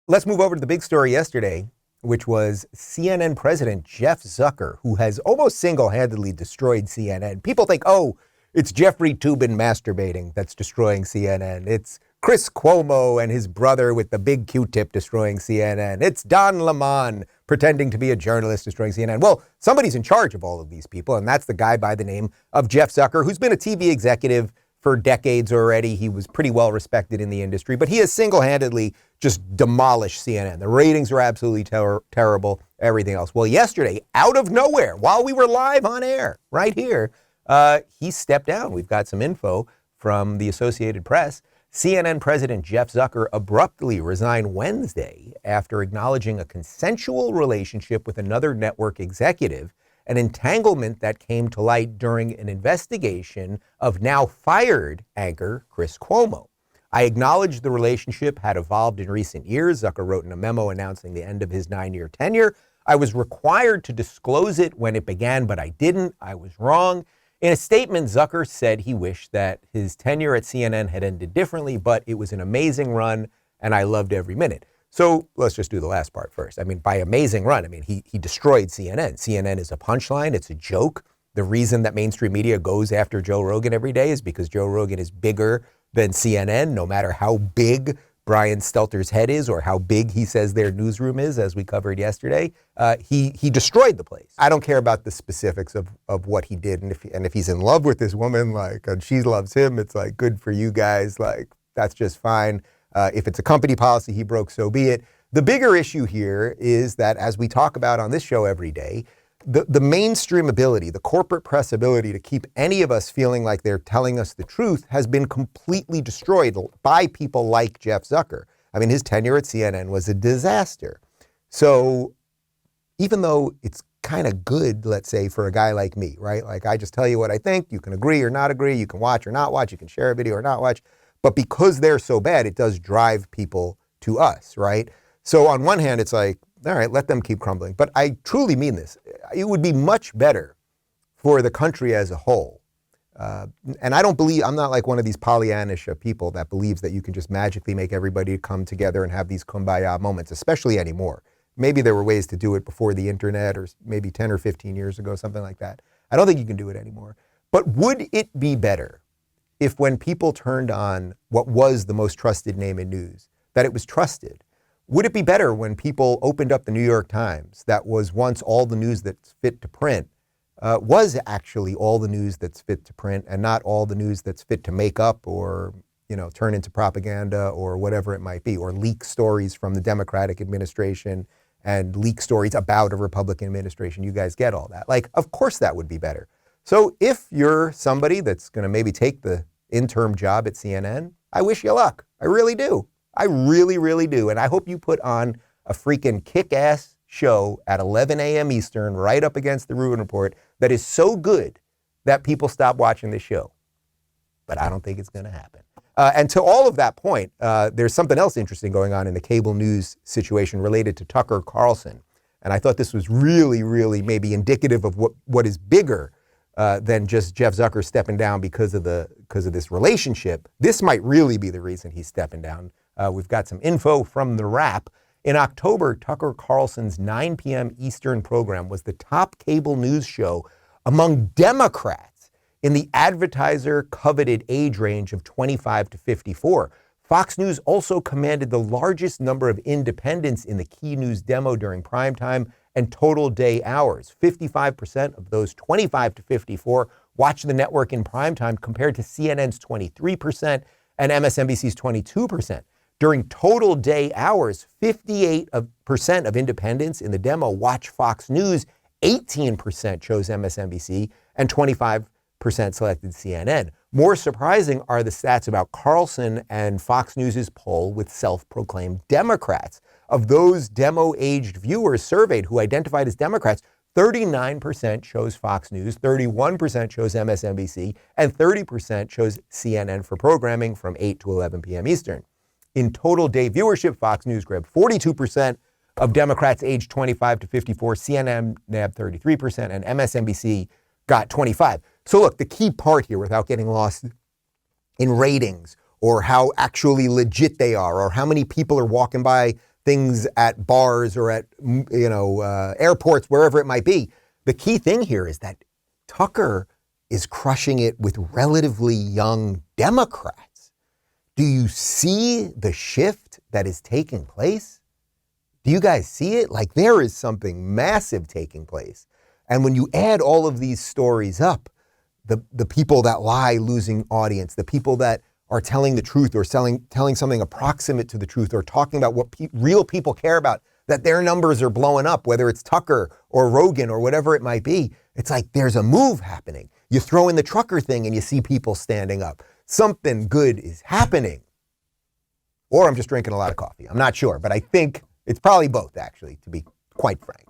Let's move over to the big story yesterday, which was CNN President Jeff Zucker, who has almost single-handedly destroyed CNN. People think, oh, it's Jeffrey Toobin masturbating that's destroying CNN. It's Chris Cuomo and his brother with the big Q-tip destroying CNN. It's Don Lemon pretending to be a journalist destroying CNN. Well, somebody's in charge of all of these people, and that's the guy by the name of Jeff Zucker, who's been a TV executive for decades already. He was pretty well respected in the industry, but he has single-handedly just demolished CNN. The ratings were absolutely terrible, everything else. Well, yesterday, out of nowhere, while we were live on air right here, he stepped down. We've got some info from the Associated Press. CNN President Jeff Zucker abruptly resigned Wednesday after acknowledging a consensual relationship with another network executive, an entanglement that came to light during an investigation of now fired anchor Chris Cuomo. I acknowledge the relationship had evolved in recent years, Zucker wrote in a memo announcing the end of his 9-year tenure. I was required to disclose it when it began, but I didn't. I was wrong. In a statement, Zucker said he wished that his tenure at CNN had ended differently, but it was an amazing run and I loved every minute. So let's just do the last part first. I mean, by amazing run, I mean, he destroyed CNN. CNN is a punchline. It's a joke. The reason that mainstream media goes after Joe Rogan every day is because Joe Rogan is bigger than CNN, no matter how big Brian Stelter's head is or how big he says their newsroom is, as we covered yesterday. He destroyed the place. I don't care about the specifics of what he did. And if he's in love with this woman, like, and she loves him, it's like, good for you guys. Like, that's just fine. If it's a company policy he broke, so be it. The bigger issue here is that, as we talk about on this show every day, the mainstream ability, the corporate press ability to keep any of us feeling like they're telling us the truth has been completely destroyed by people like Jeff Zucker. I mean, his tenure at CNN was a disaster. So even though it's kind of good, let's say, for a guy like me, right? Like, I just tell you what I think. You can agree or not agree. You can watch or not watch. You can share a video or not watch. But because they're so bad, it does drive people to us, right? So on one hand, it's like, all right, let them keep crumbling. But I truly mean this. It would be much better for the country as a whole. And I don't believe, I'm not like one of these Pollyannish people that believes that you can just magically make everybody come together and have these kumbaya moments, especially anymore. Maybe there were ways to do it before the internet or maybe 10 or 15 years ago, something like that. I don't think you can do it anymore. But would it be better if, when people turned on what was the most trusted name in news, that it was trusted? Would it be better when people opened up the New York Times, that was once all the news that's fit to print, was actually all the news that's fit to print and not all the news that's fit to make up or, turn into propaganda or whatever it might be, or leak stories from the Democratic administration and leak stories about a Republican administration? You guys get all that. Like, of course that would be better. So if you're somebody that's going to maybe take the interim job at CNN, I wish you luck. I really do. I really, really do. And I hope you put on a freaking kick-ass show at 11 a.m. Eastern, right up against the Rubin Report, that is so good that people stop watching the show. But I don't think it's going to happen. And to all of that point, there's something else interesting going on in the cable news situation related to Tucker Carlson. And I thought this was really, really maybe indicative of what is bigger than just Jeff Zucker stepping down because of this relationship. This might really be the reason he's stepping down. We've got some info from The Wrap. In October, Tucker Carlson's 9 p.m. Eastern program was the top cable news show among Democrats in the advertiser-coveted age range of 25 to 54. Fox News also commanded the largest number of independents in the key news demo during primetime and total day hours. 55% of those 25 to 54 watched the network in primetime, compared to CNN's 23% and MSNBC's 22%. During total day hours, 58% of independents in the demo watched Fox News, 18% chose MSNBC, and 25% selected CNN. More surprising are the stats about Carlson and Fox News' poll with self-proclaimed Democrats. Of those demo-aged viewers surveyed who identified as Democrats, 39% chose Fox News, 31% chose MSNBC, and 30% chose CNN for programming from 8 to 11 p.m. Eastern. In total day viewership, Fox News grabbed 42% of Democrats aged 25 to 54, CNN nabbed 33%, and MSNBC got 25%. So look, the key part here, without getting lost in ratings or how actually legit they are or how many people are walking by things at bars or at, airports, wherever it might be. The key thing here is that Tucker is crushing it with relatively young Democrats. Do you see the shift that is taking place? Do you guys see it? Like, there is something massive taking place. And when you add all of these stories up, the people that lie losing audience, the people that are telling the truth or telling something approximate to the truth or talking about what real people care about, that their numbers are blowing up, whether it's Tucker or Rogan or whatever it might be. It's like there's a move happening. You throw in the trucker thing and you see people standing up. Something good is happening. Or I'm just drinking a lot of coffee. I'm not sure, but I think it's probably both, actually, to be quite frank.